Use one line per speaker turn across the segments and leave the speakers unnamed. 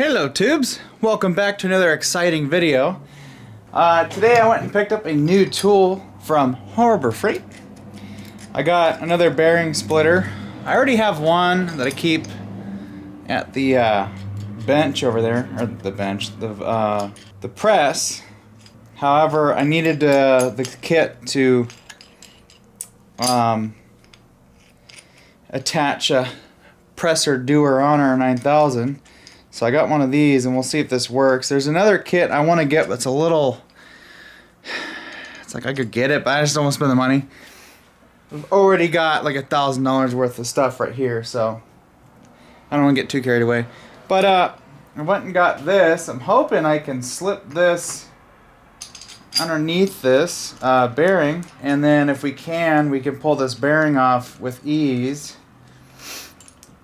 Hello tubes, welcome back to another exciting video. Today I went and picked up a new tool from Harbor Freight. I got another bearing splitter. I already have one that I keep at the bench over there, or the press. However, I needed the kit to attach a presser doer on our 9000. So I got one of these and we'll see if this works. There's another kit I want to get that's a little, it's like I could get it, but I just don't want to spend the money. I've already got like $1,000 worth of stuff right here, so I don't want to get too carried away. But I went and got this. I'm hoping I can slip this underneath this bearing, and then if we can pull this bearing off with ease,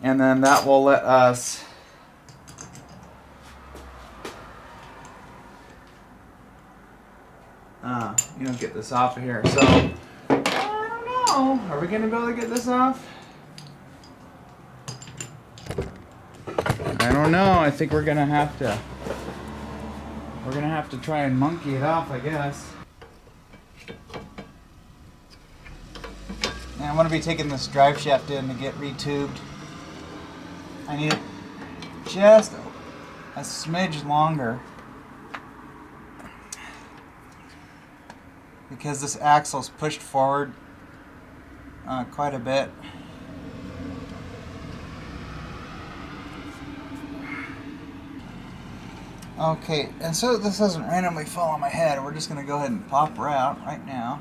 and then that will let us get this off of here. So I don't know, are we gonna be able to get this off? I don't know. I think we're gonna have to try and monkey it off, I guess. And I'm gonna be taking this drive shaft in to get retubed. I need it just a smidge longer because this axle's pushed forward quite a bit. Okay, and so this doesn't randomly fall on my head, we're just going to go ahead and pop her out right now.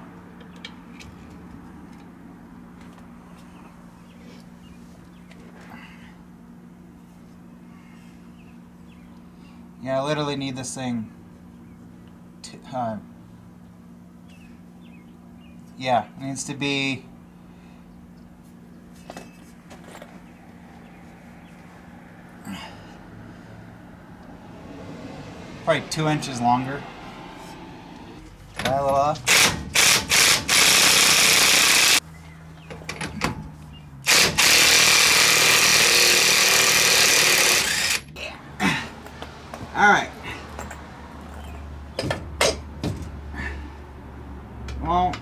Yeah, I literally need this thing yeah, it needs to be probably 2 inches longer. That a little off. All right. Well,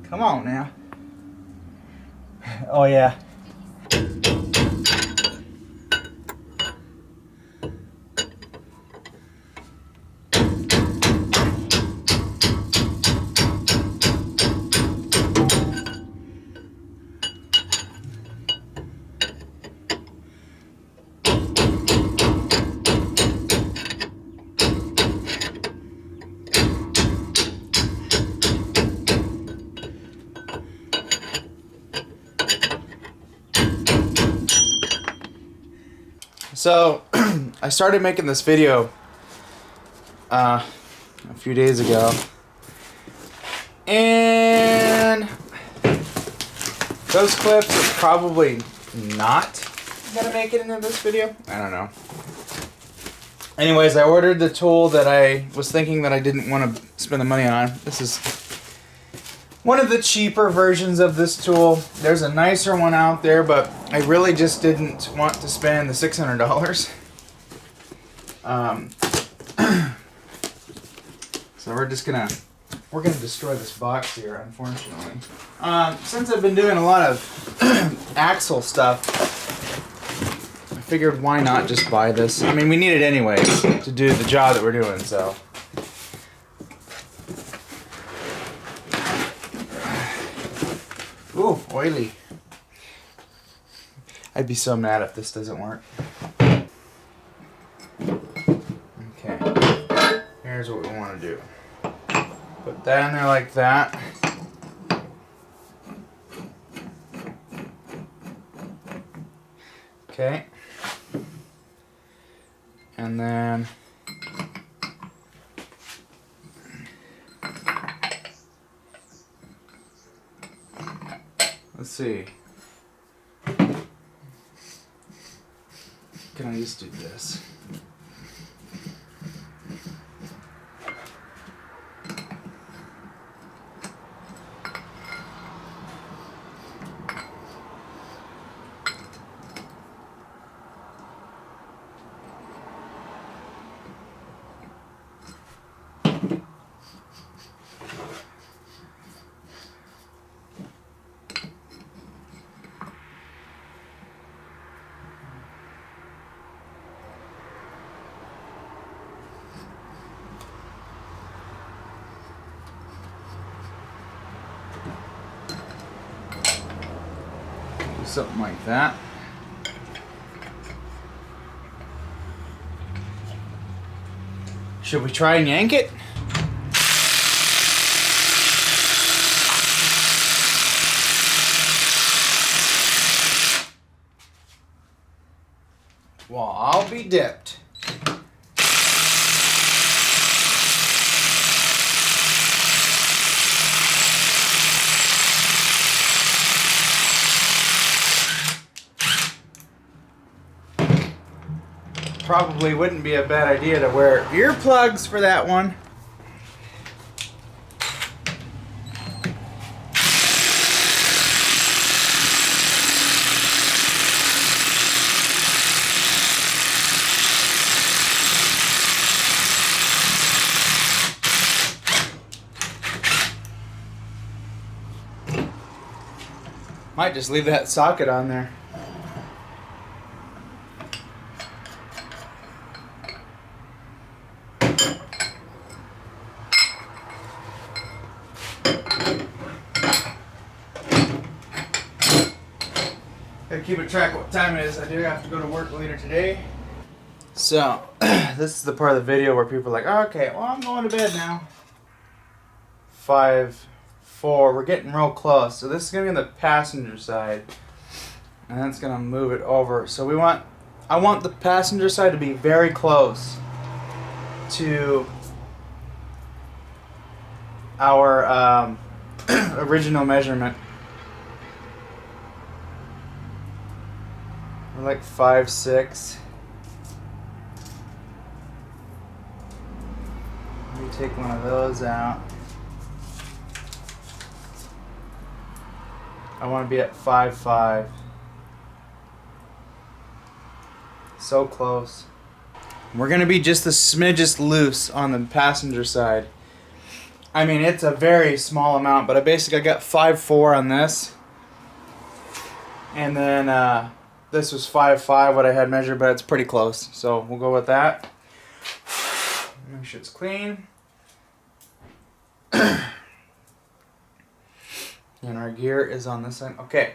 come on now. Oh yeah. So, I started making this video a few days ago, and those clips are probably not gonna make it into this video. I don't know. Anyways, I ordered the tool that I was thinking that I didn't want to spend the money on. This is one of the cheaper versions of this tool. There's a nicer one out there, but I really just didn't want to spend the $600. So we're gonna destroy this box here, unfortunately. Since I've been doing a lot of axle stuff, I figured why not just buy this. I mean, we need it anyways to do the job that we're doing, so. Ooh, oily. I'd be so mad if this doesn't work. Okay. Here's what we want to do. Put that in there like that. Okay. And then let's see. Can I just do this? Something like that. Should we try and yank it? Well, I'll be dipped. Probably wouldn't be a bad idea to wear earplugs for that one. Might just leave that socket on there. Gotta keep a track of what time it is. I do have to go to work later today. So, this is the part of the video where people are like, oh, okay, well, I'm going to bed now. 5, 4, we're getting real close. So this is gonna be on the passenger side. And that's gonna move it over. So I want the passenger side to be very close to our original measurement. We're like 5, 6. Let me take one of those out. I want to be at 5, 5. So close. We're going to be just a smidge loose on the passenger side. I mean, it's a very small amount, but I basically got 5, 4 on this. And then this was 5, 5 what I had measured, but it's pretty close. So we'll go with that. Make sure it's clean. And our gear is on this side. Okay.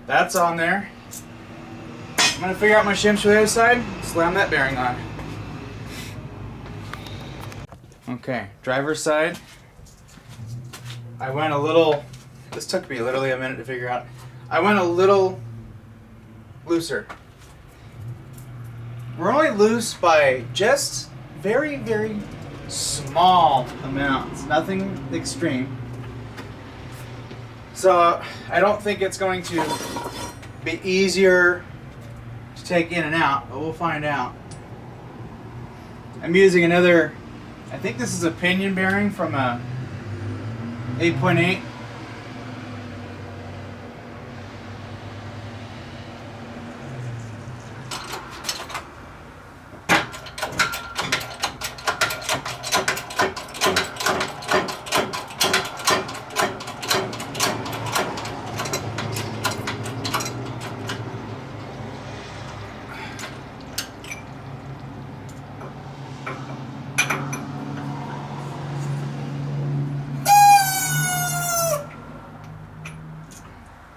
That's on there. I'm going to figure out my shims for the other side, slam that bearing on. Okay, driver's side. I went a little, this took me literally a minute to figure out. I went a little looser. We're only loose by just very, very small amounts, nothing extreme. So I don't think it's going to be easier to take in and out, but we'll find out. I'm using another, I think this is a pinion bearing from a 8.8.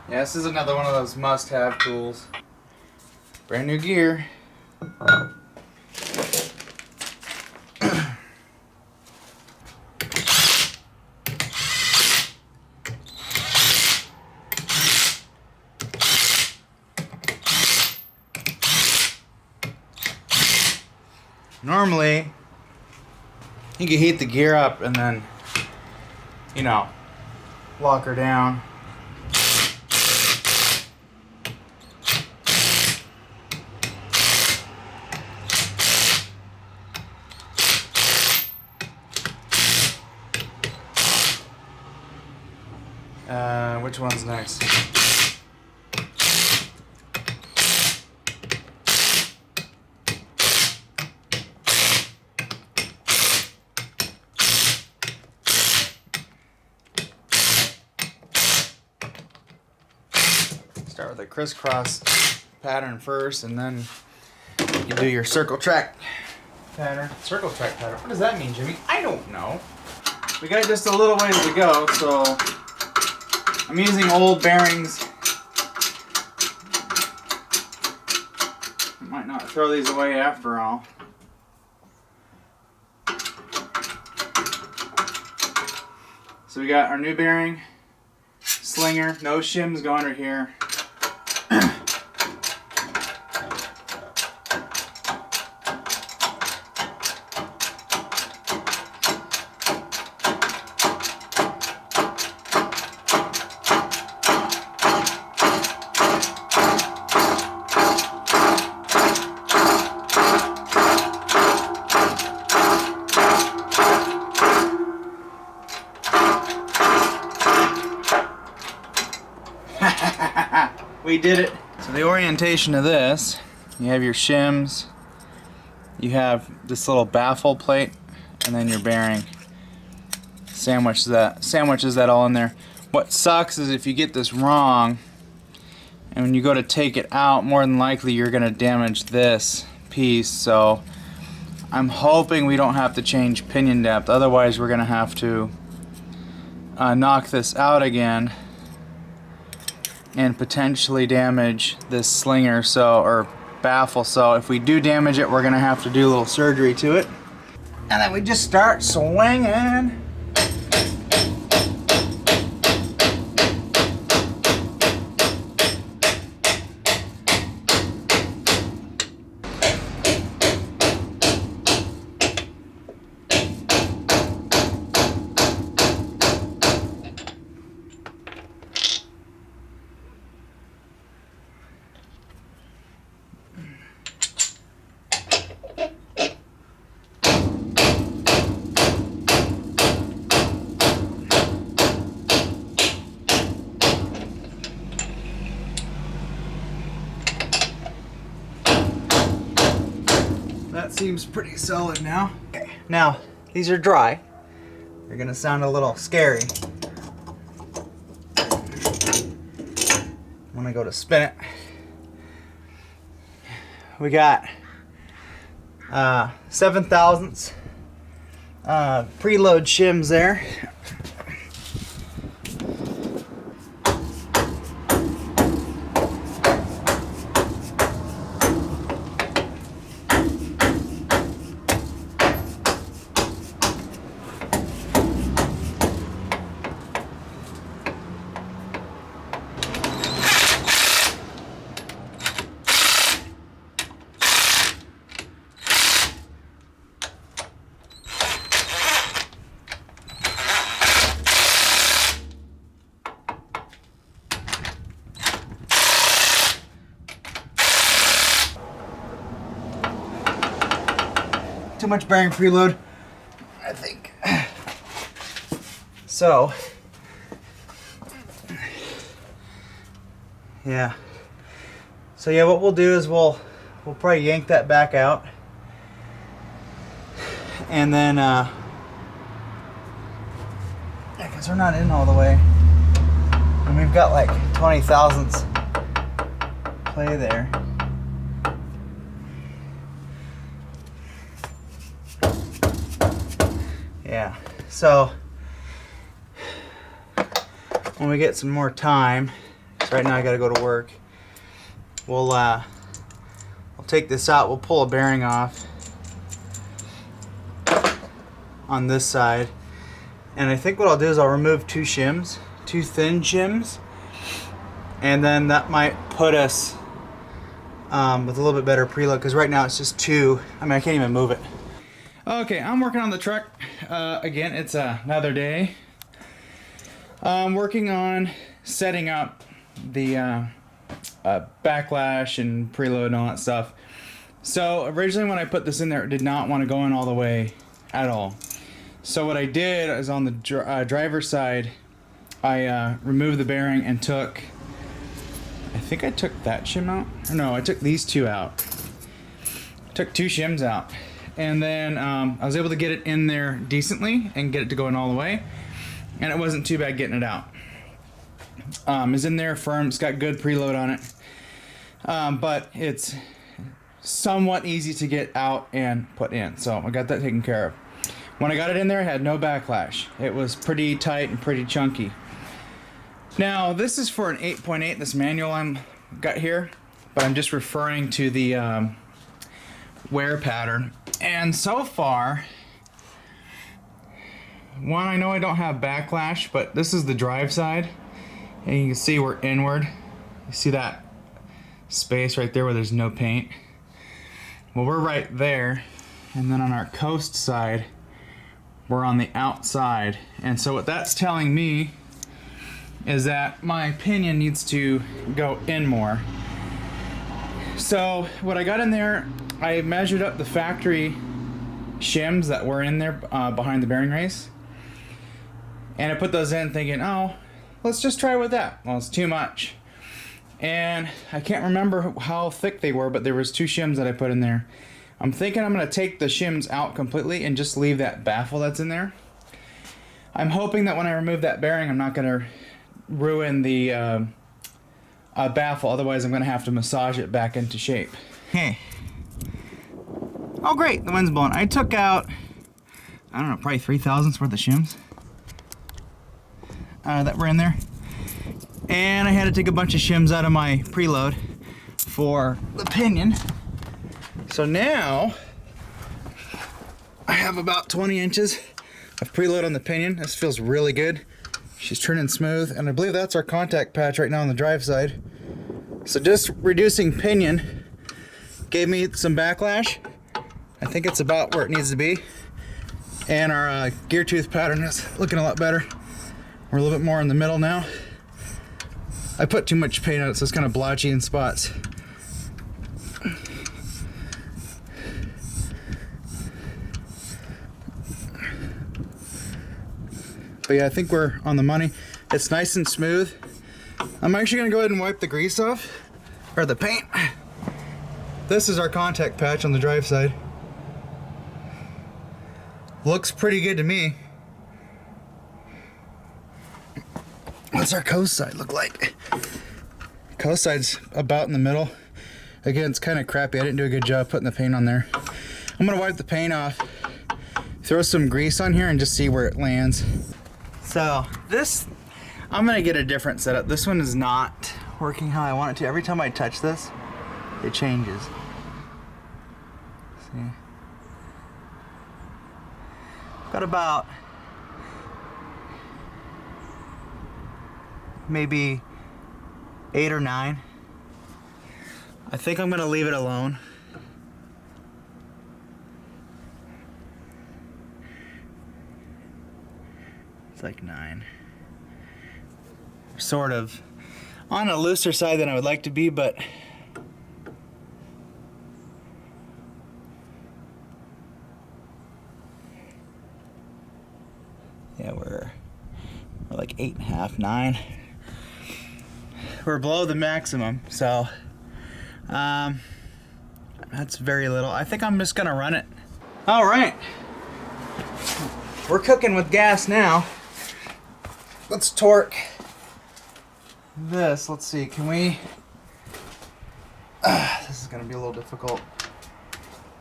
Yeah, this is another one of those must-have tools. Brand new gear. Normally, you can heat the gear up and then, you know, lock her down. Which one's next? Start with a crisscross pattern first, and then you do your circle track pattern. Circle track pattern. What does that mean, Jimmy? I don't know. We got just a little ways to go, so I'm using old bearings. I might not throw these away after all. So we got our new bearing, slinger, no shims go under here. We did it. So the orientation of this, you have your shims, you have this little baffle plate, and then your bearing. Sandwiches that all in there. What sucks is if you get this wrong, and when you go to take it out, more than likely you're gonna damage this piece. So I'm hoping we don't have to change pinion depth. Otherwise, we're gonna have to knock this out again and potentially damage this slinger, or baffle. So if we do damage it, we're gonna have to do a little surgery to it. And then we just start swinging. That seems pretty solid now. Okay. Now, these are dry. They're gonna sound a little scary when I go to spin it. We got 7/1000 preload shims there. Too much bearing preload, I think. So, yeah. So yeah, what we'll do is we'll probably yank that back out, and then because we're not in all the way, and we've got like 20 thousandths play there. Yeah, so when we get some more time, so right now I gotta go to work, we'll take this out, we'll pull a bearing off on this side, and I think what I'll do is I'll remove two thin shims, and then that might put us with a little bit better preload, because right now it's just 2. I mean, I can't even move it. Okay, I'm working on the truck. Again, it's another day. I'm working on setting up the backlash and preload and all that stuff. So originally when I put this in there, it did not want to go in all the way at all. So what I did is on the driver's side, I removed the bearing and took, I think I took that shim out. Or no, I took these 2 out. Took 2 shims out. And then I was able to get it in there decently and get it to go in all the way. And it wasn't too bad getting it out. It's in there firm. It's got good preload on it. But it's somewhat easy to get out and put in. So I got that taken care of. When I got it in there, it had no backlash. It was pretty tight and pretty chunky. Now, this is for an 8.8, this manual I'm got here. But I'm just referring to the wear pattern. And so far, one, I know I don't have backlash, but this is the drive side, and you can see we're inward. You see that space right there where there's no paint? Well, we're right there, and then on our coast side, we're on the outside. And so what that's telling me is that my pinion needs to go in more. So what I got in there, I measured up the factory shims that were in there behind the bearing race, and I put those in thinking, oh, let's just try with that. Well, it's too much. And I can't remember how thick they were, but there was 2 shims that I put in there. I'm thinking I'm going to take the shims out completely and just leave that baffle that's in there. I'm hoping that when I remove that bearing, I'm not going to ruin the baffle. Otherwise, I'm going to have to massage it back into shape. Hey. Oh, great. The wind's blowing. I took out, I don't know, probably 3 thousandths worth of shims that were in there. And I had to take a bunch of shims out of my preload for the pinion. So now I have about 20 inches of preload on the pinion. This feels really good. She's turning smooth, and I believe that's our contact patch right now on the drive side. So just reducing pinion gave me some backlash. I think it's about where it needs to be. And our gear tooth pattern is looking a lot better. We're a little bit more in the middle now. I put too much paint on it, so it's kind of blotchy in spots. But yeah, I think we're on the money. It's nice and smooth. I'm actually gonna go ahead and wipe the grease off, or the paint. This is our contact patch on the drive side. Looks pretty good to me. What's our coast side look like? Coast side's about in the middle. Again, it's kind of crappy. I didn't do a good job putting the paint on there. I'm gonna wipe the paint off, throw some grease on here, and just see where it lands. So this, I'm gonna get a different setup. This one is not working how I want it to. Every time I touch this, it changes. See? Got about maybe 8 or 9. I think I'm gonna leave it alone. It's like 9. Sort of on a looser side than I would like to be, but yeah, we're like 8.5, 9. We're below the maximum, so that's very little. I think I'm just gonna run it. All right, we're cooking with gas now. Let's torque this. Let's see, can we, this is gonna be a little difficult.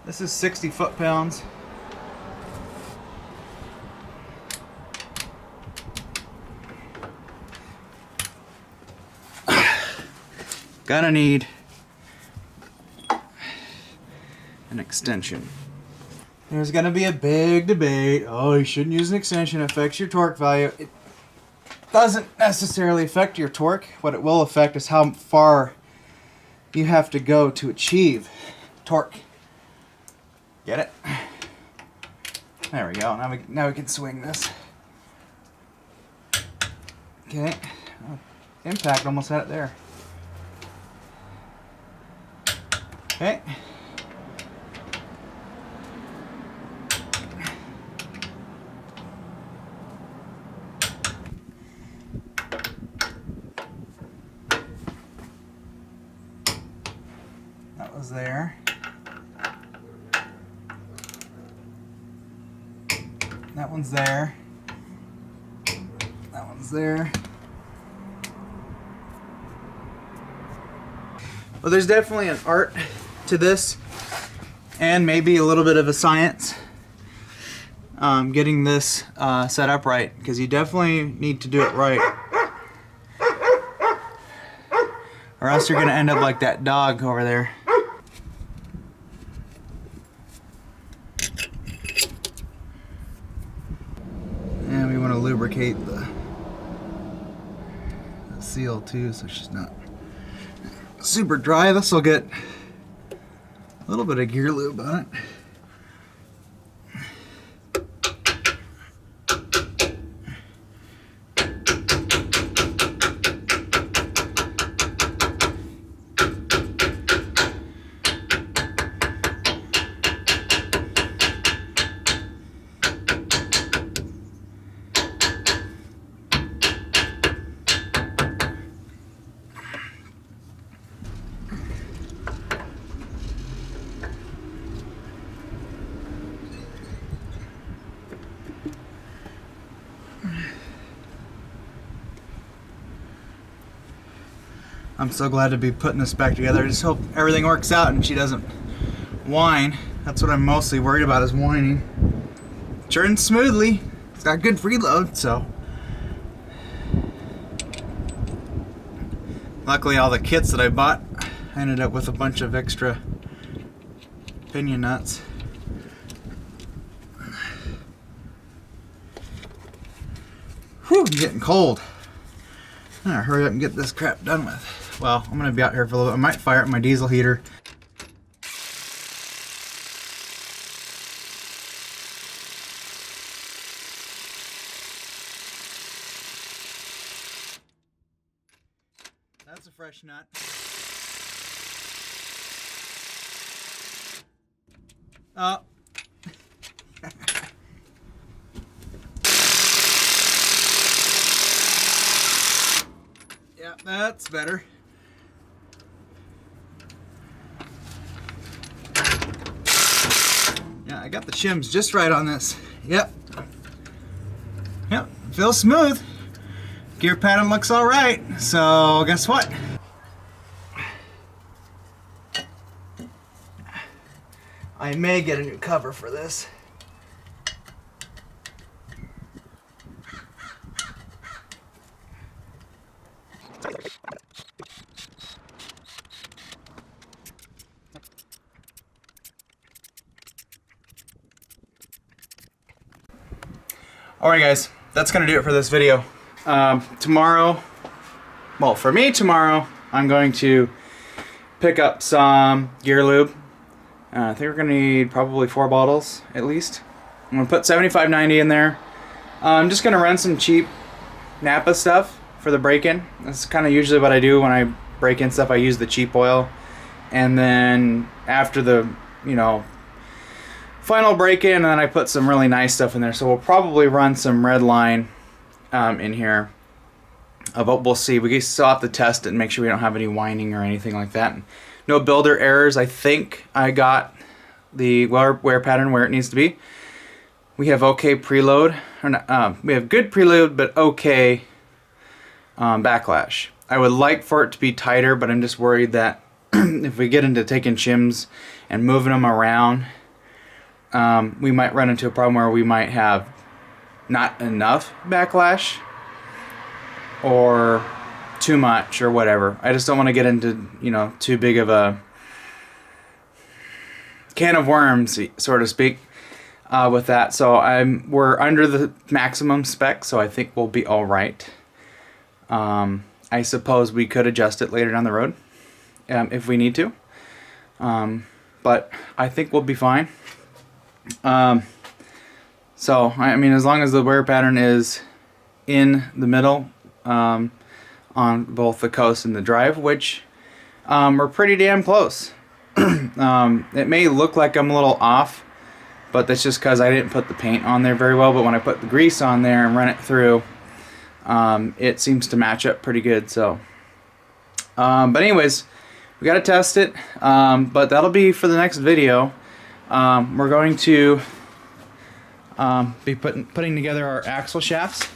This is 60 foot-pounds. Gonna need an extension. There's gonna be a big debate. Oh, you shouldn't use an extension. It affects your torque value. It doesn't necessarily affect your torque. What it will affect is how far you have to go to achieve torque. Get it? There we go. Now we can swing this. Okay. Impact almost had it there. Okay. That was there. That one's there. That one's there. Well, there's definitely an art to this, and maybe a little bit of a science getting this set up right, because you definitely need to do it right, or else you're gonna end up like that dog over there. And we want to lubricate the seal too, so she's not super dry. This will get a little bit of gear lube on it. I'm so glad to be putting this back together. I just hope everything works out and she doesn't whine. That's what I'm mostly worried about, is whining. Turns smoothly. It's got good freeload, so. Luckily all the kits that I bought, I ended up with a bunch of extra pinion nuts. Whew, I'm getting cold. I'm gonna hurry up and get this crap done with. Well, I'm gonna be out here for a little bit. I might fire up my diesel heater. That's a fresh nut. Oh. Yeah, that's better. Yeah, I got the shims just right on this. Yep. Yep, feels smooth. Gear pattern looks all right. So guess what? I may get a new cover for this. Alright guys, that's going to do it for this video. Tomorrow, well for me tomorrow, I'm going to pick up some gear lube. I think we're going to need probably 4 bottles at least. I'm going to put 75/90 in there. I'm just going to run some cheap Napa stuff for the break-in. That's kind of usually what I do when I break in stuff. I use the cheap oil. And then after the, you know, final break-in, and then I put some really nice stuff in there. So we'll probably run some red line in here. But we'll see. We still have to test it and make sure we don't have any whining or anything like that. No builder errors. I think I got the wear pattern where it needs to be. We have okay preload. Or not, we have good preload, but okay backlash. I would like for it to be tighter, but I'm just worried that if we get into taking shims and moving them around, we might run into a problem where we might have not enough backlash or too much or whatever. I just don't want to get into, you know, too big of a can of worms, so to speak, with that. So we're under the maximum spec, so I think we'll be all right. I suppose we could adjust it later down the road. if we need to. But I think we'll be fine. So, I mean, as long as the wear pattern is in the middle on both the coast and the drive, which we're pretty damn close. It may look like I'm a little off, but that's just because I didn't put the paint on there very well. But when I put the grease on there and run it through, it seems to match up pretty good. So, but anyways, we got to test it. But that'll be for the next video. We're going to be putting together our axle shafts.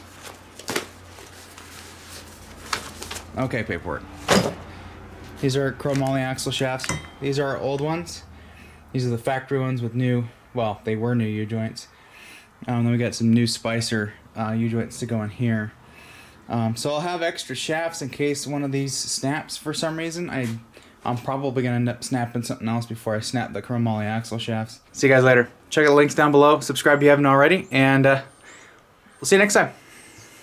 Okay, paperwork. These are chromoly axle shafts. These are our old ones. These are the factory ones with new, well, they were new U-joints. Then we got some new Spicer U-joints to go in here. So I'll have extra shafts in case one of these snaps for some reason. I'm probably going to end up snapping something else before I snap the chromoly axle shafts. See you guys later. Check out the links down below. Subscribe if you haven't already. And we'll see you next time.